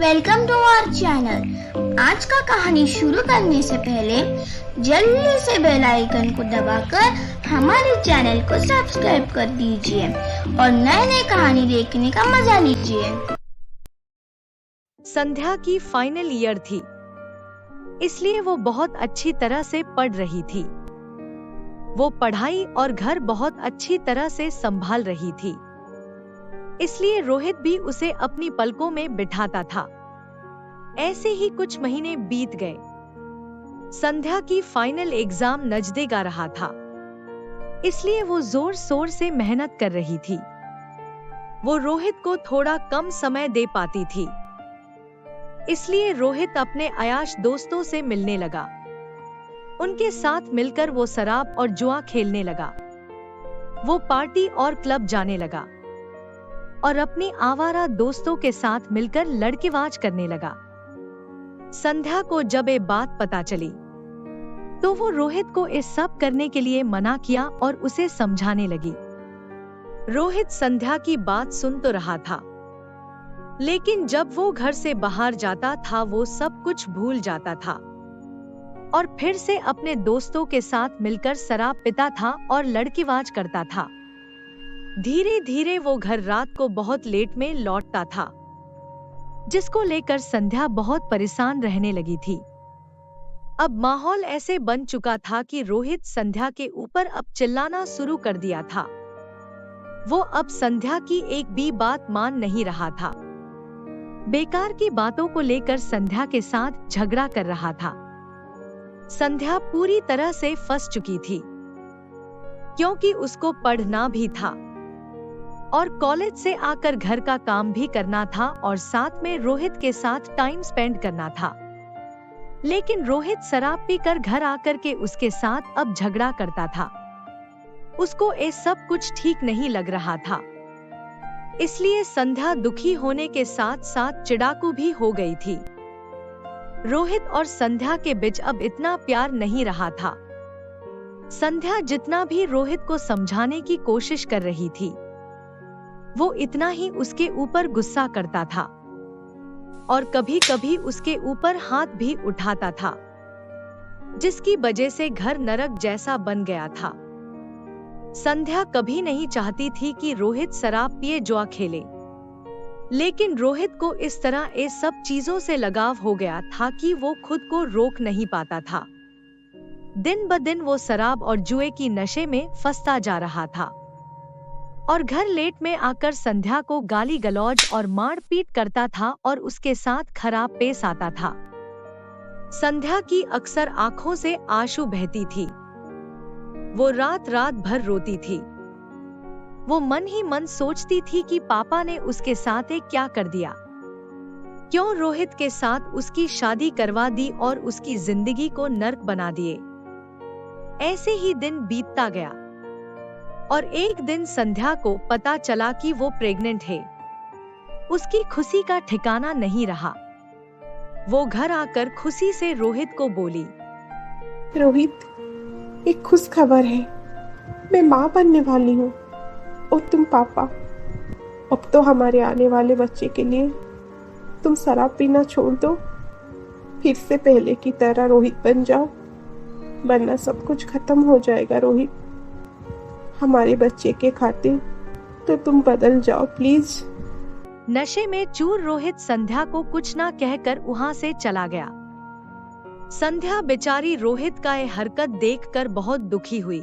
Welcome to our channel. आज का कहानी शुरू करने से पहले जल्दी से बेल आइकन को दबाकर हमारे चैनल को सब्सक्राइब कर दीजिए और नए नए कहानी देखने का मजा लीजिए। संध्या की फाइनल ईयर थी, इसलिए वो बहुत अच्छी तरह से पढ़ रही थी। वो पढ़ाई और घर बहुत अच्छी तरह से संभाल रही थी, इसलिए रोहित भी उसे अपनी पलकों में बिठाता था। ऐसे ही कुछ महीने बीत गए। संध्या की फाइनल एग्जाम नजदीक आ रहा था, इसलिए वो जोर शोर से मेहनत कर रही थी। वो रोहित को थोड़ा कम समय दे पाती थी, इसलिए रोहित अपने अयाश दोस्तों से मिलने लगा। उनके साथ मिलकर वो शराब और जुआ खेलने लगा। वो पार्टी और क्लब जाने लगा और अपनी आवारा दोस्तों के साथ मिलकर लड़केबाज करने लगा। संध्या को जब ये बात पता चली तो वो रोहित को इस सब करने के लिए मना किया और उसे समझाने लगी। रोहित संध्या की बात सुन तो रहा था, लेकिन जब वो घर से बाहर जाता था वो सब कुछ भूल जाता था और फिर से अपने दोस्तों के साथ मिलकर शराब पीता था और लड़केबाज करता था। धीरे धीरे वो घर रात को बहुत लेट में लौटता था, जिसको लेकर संध्या बहुत परेशान रहने लगी थी। अब माहौल ऐसे बन चुका था कि रोहित संध्या के ऊपर अब चिल्लाना शुरू कर दिया था। वो अब संध्या की एक भी बात मान नहीं रहा था। बेकार की बातों को लेकर संध्या के साथ झगड़ा कर रहा था। संध्या पूरी तरह से फंस चुकी थी, क्योंकि उसको पढ़ना भी था और कॉलेज से आकर घर का काम भी करना था और साथ में रोहित के साथ टाइम स्पेंड करना था। लेकिन रोहित शराब पीकर घर आकर के उसके साथ अब झगड़ा करता था। उसको ये सब कुछ ठीक नहीं लग रहा था, इसलिए संध्या दुखी होने के साथ साथ चिढ़ाकू भी हो गई थी। रोहित और संध्या के बीच अब इतना प्यार नहीं रहा था। संध्या जितना भी रोहित को समझाने की कोशिश कर रही थी, वो इतना ही उसके ऊपर गुस्सा करता था और कभी कभी उसके ऊपर हाथ भी उठाता था, जिसकी वजह से घर नरक जैसा बन गया था। संध्या कभी नहीं चाहती थी कि रोहित शराब पिए जुआ खेले, लेकिन रोहित को इस तरह ये सब चीजों से लगाव हो गया था कि वो खुद को रोक नहीं पाता था। दिन ब दिन वो शराब और जुए की नशे में फंसता जा रहा था और घर लेट में आकर संध्या को गाली गलौज और मार पीट करता था और उसके साथ खराब पेश आता था। संध्या की अक्सर आंखों से आंसू बहती थी। वो रात रात भर रोती थी। वो मन ही मन सोचती थी कि पापा ने उसके साथ एक क्या कर दिया, क्यों रोहित के साथ उसकी शादी करवा दी और उसकी जिंदगी को नर्क बना दिए। ऐसे ही दिन बीतता गया और एक दिन संध्या को पता चला कि वो प्रेग्नेंट है। उसकी खुशी का ठिकाना नहीं रहा। वो घर आकर खुशी से रोहित को बोली, रोहित, एक खुश खबर है, मैं माँ बनने वाली हूँ और तुम पापा। अब तो हमारे आने वाले बच्चे के लिए तुम शराब पीना छोड़ दो, फिर से पहले की तरह रोहित बन जाओ, वरना सब कुछ खत्म हो जाएगा। रोहित, हमारे बच्चे के खातिर तो तुम बदल जाओ प्लीज। नशे में चूर रोहित संध्या को कुछ ना कहकर वहां से चला गया। संध्या बेचारी रोहित का ये हरकत देखकर बहुत दुखी हुई।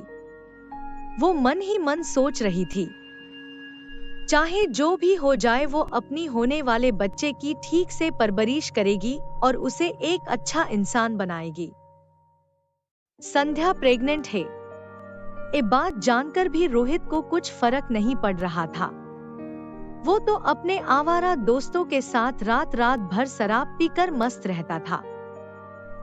वो मन ही मन सोच रही थी, चाहे जो भी हो जाए वो अपनी होने वाले बच्चे की ठीक से परवरिश करेगी और उसे एक अच्छा इंसान बनाएगी। संध्या प्रेग्नेंट है, ये बात जानकर भी रोहित को कुछ फर्क नहीं पड़ रहा था। वो तो अपने आवारा दोस्तों के साथ रात रात भर शराब पीकर मस्त रहता था।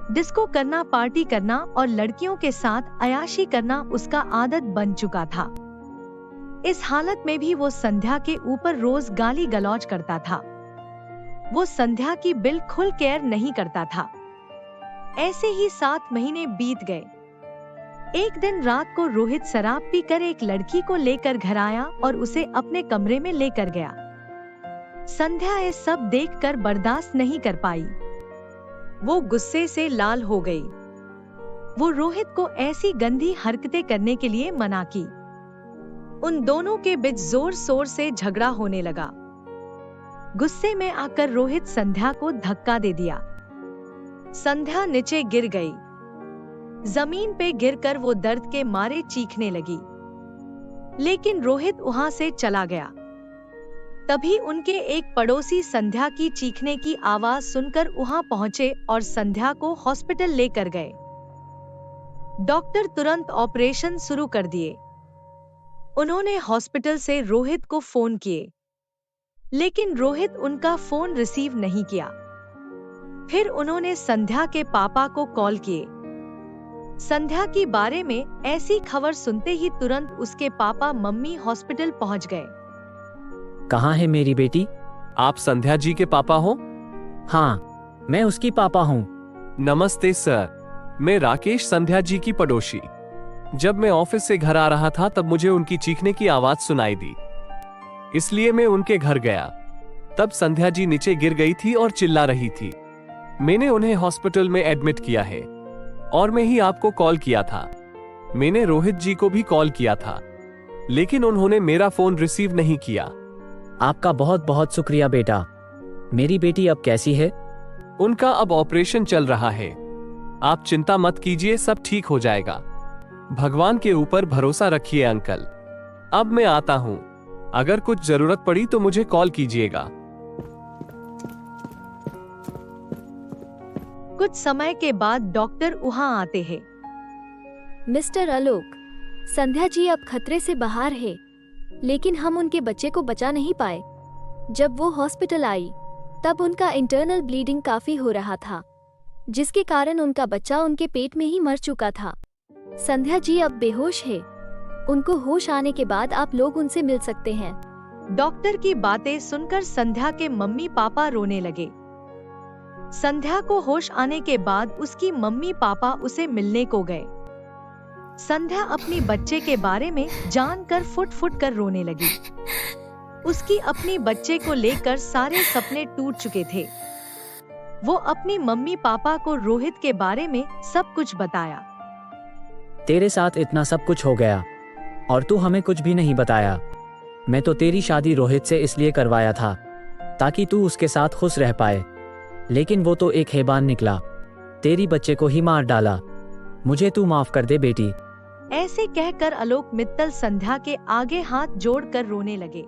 डिस्को करना, पार्टी करना और लड़कियों के साथ अयाशी करना उसका आदत बन चुका था। इस हालत में भी वो संध्या के ऊपर रोज गाली गलौज करता था। वो संध्या की बिल्कुल केयर नहीं करता था। ऐसे ही 7 महीने बीत गए। एक दिन रात को रोहित शराब पीकर एक लड़की को लेकर घर आया और उसे अपने कमरे में लेकर गया। संध्या ये सब देखकर बर्दाश्त नहीं कर पाई। वो गुस्से से लाल हो गई। वो रोहित को ऐसी गंदी हरकतें करने के लिए मना की। उन दोनों के बीच जोर शोर से झगड़ा होने लगा। गुस्से में आकर रोहित संध्या को धक्का दे दिया। संध्या नीचे गिर गई। जमीन पे गिरकर वो दर्द के मारे चीखने लगी, लेकिन रोहित वहां से चला गया। तभी उनके एक पड़ोसी संध्या की चीखने की आवाज सुनकर वहां पहुंचे और संध्या को हॉस्पिटल लेकर गए। डॉक्टर तुरंत ऑपरेशन शुरू कर दिए। उन्होंने हॉस्पिटल से रोहित को फोन किए, लेकिन रोहित उनका फोन रिसीव नहीं किया। फिर उन्होंने संध्या के पापा को कॉल किए। संध्या के बारे में ऐसी खबर सुनते ही तुरंत उसके पापा मम्मी हॉस्पिटल पहुंच गए। कहाँ है मेरी बेटी? आप संध्या जी के पापा हो? हाँ, मैं उसकी पापा हूँ। नमस्ते सर, मैं राकेश, संध्या जी की पड़ोसी। जब मैं ऑफिस से घर आ रहा था तब मुझे उनकी चीखने की आवाज सुनाई दी, इसलिए मैं उनके घर गया। तब संध्या जी नीचे गिर गई थी और चिल्ला रही थी। मैंने उन्हें हॉस्पिटल में एडमिट किया है और मैं ही आपको कॉल किया था। मैंने रोहित जी को भी कॉल किया था, लेकिन उन्होंने मेरा फोन रिसीव नहीं किया। आपका बहुत बहुत शुक्रिया बेटा। मेरी बेटी अब कैसी है? उनका अब ऑपरेशन चल रहा है। आप चिंता मत कीजिए, सब ठीक हो जाएगा। भगवान के ऊपर भरोसा रखिए अंकल। अब मैं आता हूँ, अगर कुछ जरूरत पड़ी तो मुझे कॉल कीजिएगा। कुछ समय के बाद डॉक्टर वहां आते हैं। मिस्टर आलोक, संध्या जी अब खतरे से बाहर है, लेकिन हम उनके बच्चे को बचा नहीं पाए। जब वो हॉस्पिटल आई तब उनका इंटरनल ब्लीडिंग काफी हो रहा था, जिसके कारण उनका बच्चा उनके पेट में ही मर चुका था। संध्या जी अब बेहोश है। उनको होश आने के बाद आप लोग उनसे मिल सकते हैं। डॉक्टर की बातें सुनकर संध्या के मम्मी पापा रोने लगे। संध्या को होश आने के बाद उसकी मम्मी पापा उसे मिलने को गए। संध्या अपनी बच्चे के बारे में जानकर फुट फुट कर रोने लगी। उसकी अपनी बच्चे को लेकर सारे सपने टूट चुके थे। वो अपनी मम्मी पापा को रोहित के बारे में सब कुछ बताया। तेरे साथ इतना सब कुछ हो गया और तू हमें कुछ भी नहीं बताया। मैं तो तेरी शादी रोहित से इसलिए करवाया था ताकि तू उसके साथ खुश रह पाए, लेकिन वो तो एक हैवान निकला। तेरी बच्चे को ही मार डाला। मुझे तू माफ कर दे बेटी। ऐसे कहकर आलोक मित्तल संध्या के आगे हाथ जोड़कर रोने लगे।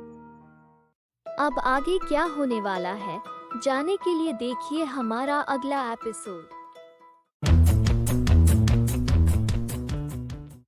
अब आगे क्या होने वाला है, जानने के लिए देखिए हमारा अगला एपिसोड।